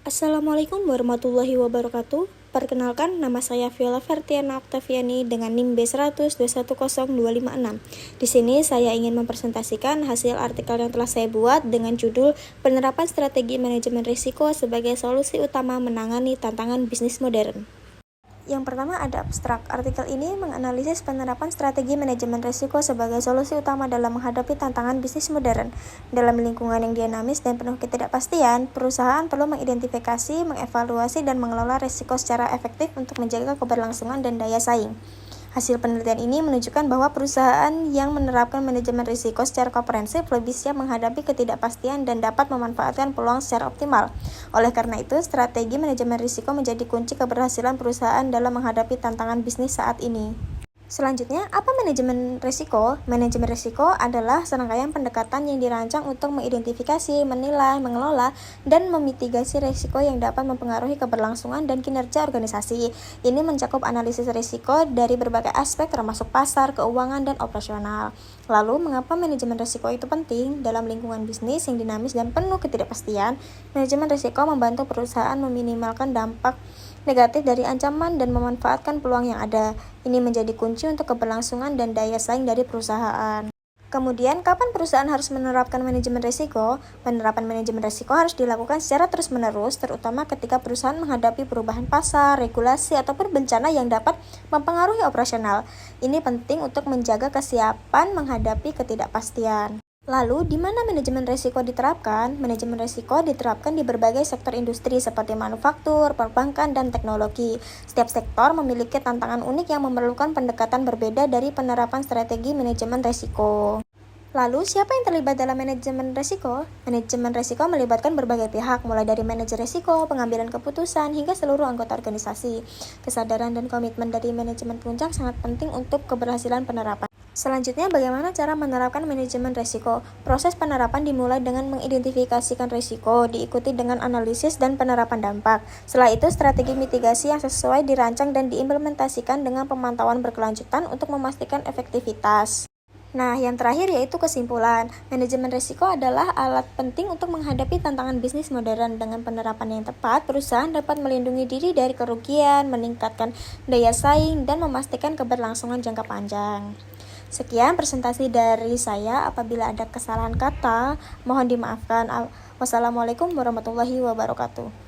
Assalamualaikum warahmatullahi wabarakatuh. Perkenalkan, nama saya Viola Fertiana Octaviani dengan NIM B100210256. Di sini saya ingin mempresentasikan hasil artikel yang telah saya buat dengan judul Penerapan Strategi Manajemen Risiko sebagai Solusi Utama Menangani Tantangan Bisnis Modern. Yang pertama ada abstrak. Artikel ini menganalisis penerapan strategi manajemen risiko sebagai solusi utama dalam menghadapi tantangan bisnis modern. Dalam lingkungan yang dinamis dan penuh ketidakpastian, perusahaan perlu mengidentifikasi, mengevaluasi, dan mengelola risiko secara efektif untuk menjaga keberlangsungan dan daya saing. Hasil penelitian ini menunjukkan bahwa perusahaan yang menerapkan manajemen risiko secara komprehensif lebih siap menghadapi ketidakpastian dan dapat memanfaatkan peluang secara optimal. Oleh karena itu, strategi manajemen risiko menjadi kunci keberhasilan perusahaan dalam menghadapi tantangan bisnis saat ini. Selanjutnya, apa manajemen risiko? Manajemen risiko adalah serangkaian pendekatan yang dirancang untuk mengidentifikasi, menilai, mengelola, dan memitigasi risiko yang dapat mempengaruhi keberlangsungan dan kinerja organisasi. Ini mencakup analisis risiko dari berbagai aspek termasuk pasar, keuangan, dan operasional. Lalu, mengapa manajemen risiko itu penting? Dalam lingkungan bisnis yang dinamis dan penuh ketidakpastian, manajemen risiko membantu perusahaan meminimalkan dampak negatif dari ancaman dan memanfaatkan peluang yang ada. Ini menjadi kunci untuk keberlangsungan dan daya saing dari perusahaan. Kemudian, kapan perusahaan harus menerapkan manajemen risiko? Penerapan manajemen risiko harus dilakukan secara terus-menerus, terutama ketika perusahaan menghadapi perubahan pasar, regulasi, ataupun bencana yang dapat mempengaruhi operasional. Ini penting untuk menjaga kesiapan menghadapi ketidakpastian. Lalu, di mana manajemen risiko diterapkan? Manajemen risiko diterapkan di berbagai sektor industri seperti manufaktur, perbankan, dan teknologi. Setiap sektor memiliki tantangan unik yang memerlukan pendekatan berbeda dari penerapan strategi manajemen risiko. Lalu, siapa yang terlibat dalam manajemen risiko? Manajemen risiko melibatkan berbagai pihak, mulai dari manajer risiko, pengambilan keputusan, hingga seluruh anggota organisasi. Kesadaran dan komitmen dari manajemen puncak sangat penting untuk keberhasilan penerapan. Selanjutnya, bagaimana cara menerapkan manajemen risiko? Proses penerapan dimulai dengan mengidentifikasikan risiko, diikuti dengan analisis dan penerapan dampak. Setelah itu, strategi mitigasi yang sesuai dirancang dan diimplementasikan dengan pemantauan berkelanjutan untuk memastikan efektivitas. Nah, yang terakhir yaitu kesimpulan. Manajemen risiko adalah alat penting untuk menghadapi tantangan bisnis modern. Dengan penerapan yang tepat, perusahaan dapat melindungi diri dari kerugian, meningkatkan daya saing, dan memastikan keberlangsungan jangka panjang. Sekian presentasi dari saya. Apabila ada kesalahan kata, mohon dimaafkan. Wassalamualaikum warahmatullahi wabarakatuh.